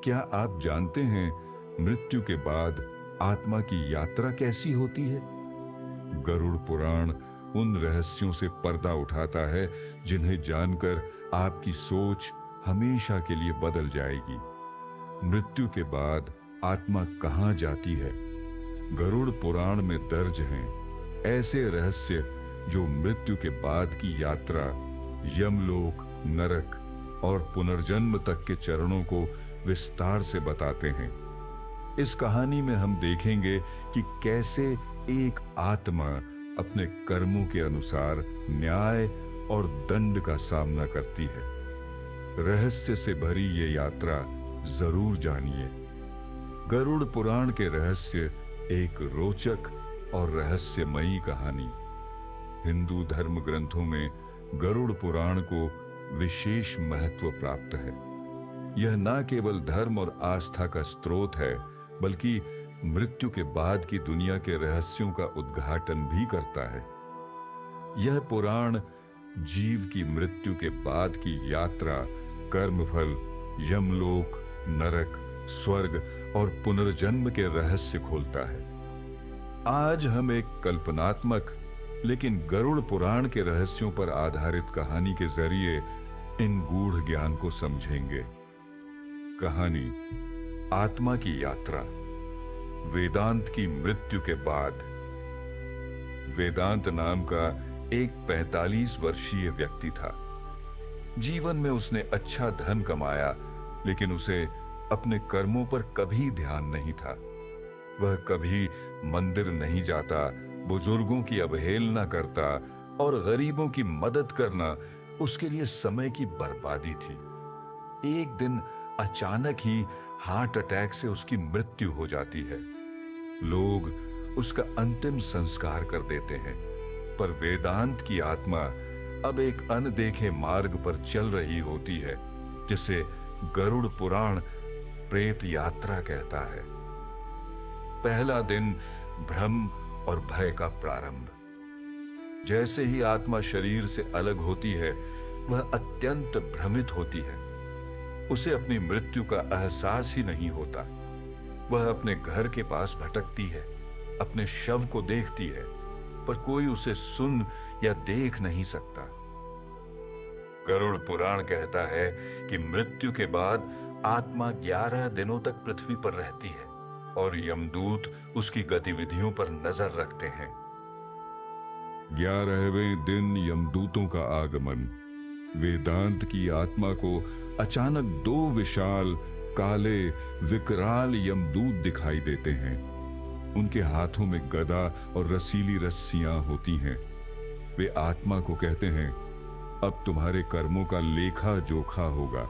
क्या आप जानते हैं मृत्यु के बाद आत्मा की यात्रा कैसी होती है? गरुड़ पुराण उन रहस्यों से पर्दा उठाता है जिन्हें जानकर आपकी सोच हमेशा के लिए बदल जाएगी। मृत्यु के बाद आत्मा कहाँ जाती है? गरुड़ पुराण में दर्ज हैं ऐसे रहस्य जो मृत्यु के बाद की यात्रा, यमलोक, नरक और पुनर्जन्म तक के चरणों को विस्तार से बताते हैं। इस कहानी में हम देखेंगे कि कैसे एक आत्मा अपने कर्मों के अनुसार न्याय और दंड का सामना करती है। रहस्य से भरी ये यात्रा जरूर जानिए। गरुड़ पुराण के रहस्य एक रोचक और रहस्यमयी कहानी। हिंदू धर्म ग्रंथों में गरुड़ पुराण को विशेष महत्व प्राप्त है। यह न केवल धर्म और आस्था का स्रोत है, बल्कि मृत्यु के बाद की दुनिया के रहस्यों का उद्घाटन भी करता है। यह पुराण जीव की मृत्यु के बाद की यात्रा, कर्मफल, यमलोक, नरक, स्वर्ग और पुनर्जन्म के रहस्य खोलता है। आज हम एक कल्पनात्मक लेकिन गरुड़ पुराण के रहस्यों पर आधारित कहानी के जरिए इन गूढ़ ज्ञान को समझेंगे। कहानी आत्मा की यात्रा। वेदांत की मृत्यु के बाद। वेदांत नाम का एक 45 वर्षीय व्यक्ति था। जीवन में उसने अच्छा धन कमाया, लेकिन उसे अपने कर्मों पर कभी ध्यान नहीं था। वह कभी मंदिर नहीं जाता, बुजुर्गों की अवहेलना करता और गरीबों की मदद करना उसके लिए समय की बर्बादी थी। एक दिन अचानक ही हार्ट अटैक से उसकी मृत्यु हो जाती है। लोग उसका अंतिम संस्कार कर देते हैं, पर वेदांत की आत्मा अब एक अनदेखे मार्ग पर चल रही होती है, जिसे गरुड़ पुराण प्रेत यात्रा कहता है। पहला दिन भ्रम और भय का प्रारंभ। जैसे ही आत्मा शरीर से अलग होती है, वह अत्यंत भ्रमित होती है। उसे अपनी मृत्यु का एहसास ही नहीं होता। वह अपने घर के पास भटकती है, अपने शव को देखती है, पर कोई उसे सुन या देख नहीं सकता। गरुड़ पुराण कहता है कि मृत्यु के बाद आत्मा 11 दिनों तक पृथ्वी पर रहती है और यमदूत उसकी गतिविधियों पर नजर रखते हैं। 11वें दिन यमदूतों का आगमन। वेदांत की आत्मा को अचानक 2 विशाल, काले, विकराल यमदूत दिखाई देते हैं। उनके हाथों में गदा और रसीली रस्सियां होती हैं। वे आत्मा को कहते हैं, अब तुम्हारे कर्मों का लेखा जोखा होगा।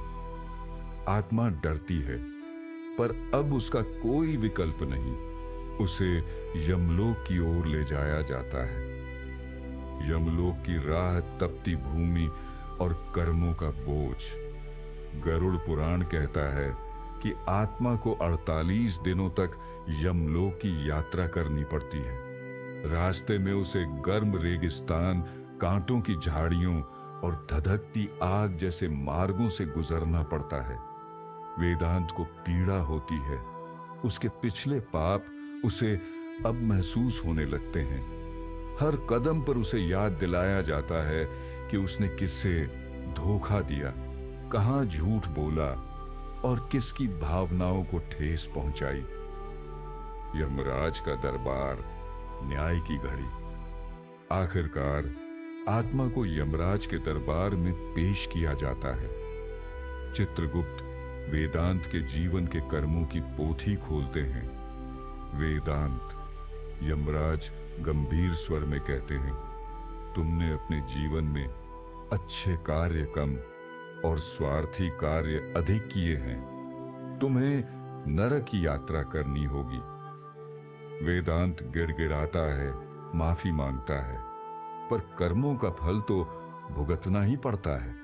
आत्मा डरती है, पर अब उसका कोई विकल्प नहीं। उसे यमलोक की ओर ले जाया जाता है। यमलोक की राह तपती भूमि और कर्मों का बोझ। गरुड़ पुराण कहता है कि आत्मा को 48 दिनों तक यमलोक की यात्रा करनी पड़ती है। रास्ते में उसे गर्म रेगिस्तान, कांटों की झाड़ियों और धधकती आग जैसे मार्गों से गुजरना पड़ता है। वेदांत को पीड़ा होती है। उसके पिछले पाप उसे अब महसूस होने लगते हैं। हर कदम पर उसे याद दिलाया जाता है कि उसने किससे धोखा दिया, कहां झूठ बोला और किसकी भावनाओं को ठेस पहुंचाई। यमराज का दरबार, न्याय की घड़ी। आखिरकार आत्मा को यमराज के दरबार में पेश किया जाता है। चित्रगुप्त वेदांत के जीवन के कर्मों की पोथी खोलते हैं। वेदांत। यमराज गंभीर स्वर में कहते हैं, तुमने अपने जीवन में अच्छे कार्य कम और स्वार्थी कार्य अधिक किए हैं। तुम्हें नरक की यात्रा करनी होगी। वेदांत गिड़गिड़ाता है, माफी मांगता है, पर कर्मों का फल तो भुगतना ही पड़ता है।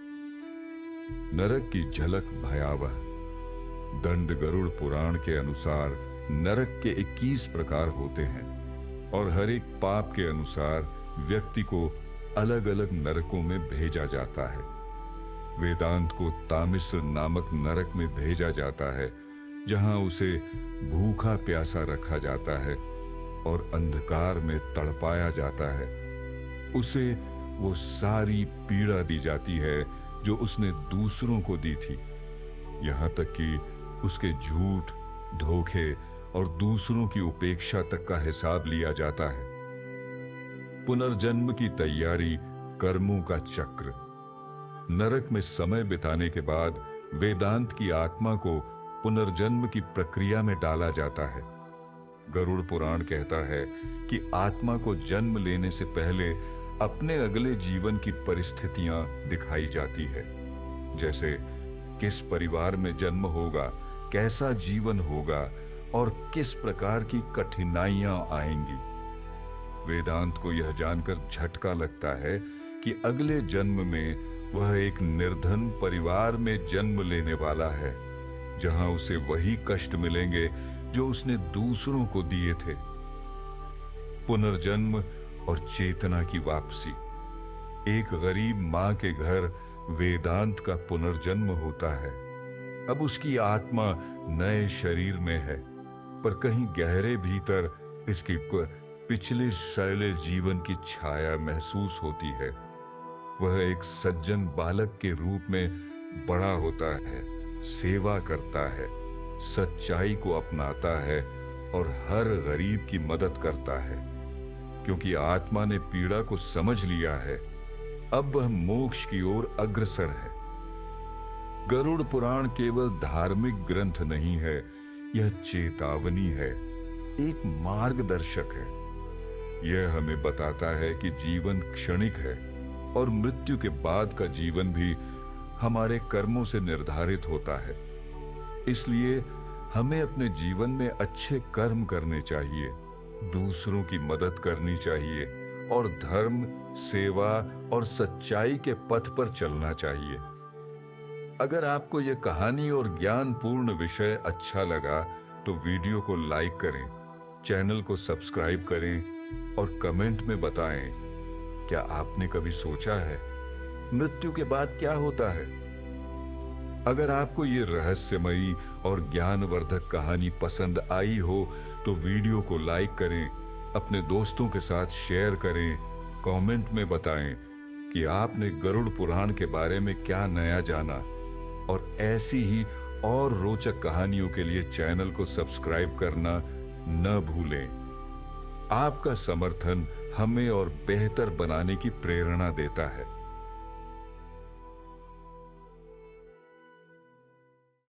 नरक की झलक भयावह। दंड गरुड़ पुराण के अनुसार नरक के 21 प्रकार होते हैं और हर एक पाप के अनुसार व्यक्ति को अलग अलग नरकों में भेजा जाता है। वेदांत को तामिश्र नामक नरक में भेजा जाता है, जहां उसे भूखा प्यासा रखा जाता है और अंधकार में तड़पाया जाता है। उसे वो सारी पीड़ा दी जाती है जो उसने दूसरों को दी थी, यहां तक कि उसके झूठ, धोखे और दूसरों की उपेक्षा तक का हिसाब लिया जाता है। पुनर्जन्म की तैयारी, कर्मों का चक्र। नरक में समय बिताने के बाद वेदांत की आत्मा को पुनर्जन्म की प्रक्रिया में डाला जाता है। गरुड़ पुराण कहता है कि आत्मा को जन्म लेने से पहले अपने अगले जीवन की परिस्थितियां दिखाई जाती है, जैसे किस परिवार में जन्म होगा, कैसा जीवन होगा और किस प्रकार की कठिनाइयां आएंगी। वेदांत को यह जानकर झटका लगता है कि अगले जन्म में वह एक निर्धन परिवार में जन्म लेने वाला है, जहां उसे वही कष्ट मिलेंगे जो उसने दूसरों को दिए थे। पुनर्जन्म और चेतना की वापसी। एक गरीब मां के घर वेदांत का पुनर्जन्म होता है। अब उसकी आत्मा नए शरीर में है, पर कहीं गहरे भीतर इसकी पिछले शैले जीवन की छाया महसूस होती है। वह एक सज्जन बालक के रूप में बड़ा होता है, सेवा करता है, सच्चाई को अपनाता है और हर गरीब की मदद करता है। क्योंकि आत्मा ने पीड़ा को समझ लिया है, अब वह मोक्ष की ओर अग्रसर है। गरुड़ पुराण केवल धार्मिक ग्रंथ नहीं है, यह चेतावनी है, एक मार्गदर्शक है। यह हमें बताता है कि जीवन क्षणिक है और मृत्यु के बाद का जीवन भी हमारे कर्मों से निर्धारित होता है। इसलिए हमें अपने जीवन में अच्छे कर्म करने चाहिए, दूसरों की मदद करनी चाहिए और धर्म, सेवा और सच्चाई के पथ पर चलना चाहिए। अगर आपको यह कहानी और ज्ञानपूर्ण विषय अच्छा लगा तो वीडियो को लाइक करें, चैनल को सब्सक्राइब करें और कमेंट में बताएं, क्या आपने कभी सोचा है मृत्यु के बाद क्या होता है? अगर आपको ये रहस्यमयी और ज्ञानवर्धक कहानी पसंद आई हो तो वीडियो को लाइक करें, अपने दोस्तों के साथ शेयर करें, कमेंट में बताएं कि आपने गरुड़ पुराण के बारे में क्या नया जाना। और ऐसी ही और रोचक कहानियों के लिए चैनल को सब्सक्राइब करना न भूलें। आपका समर्थन हमें और बेहतर बनाने की प्रेरणा देता है।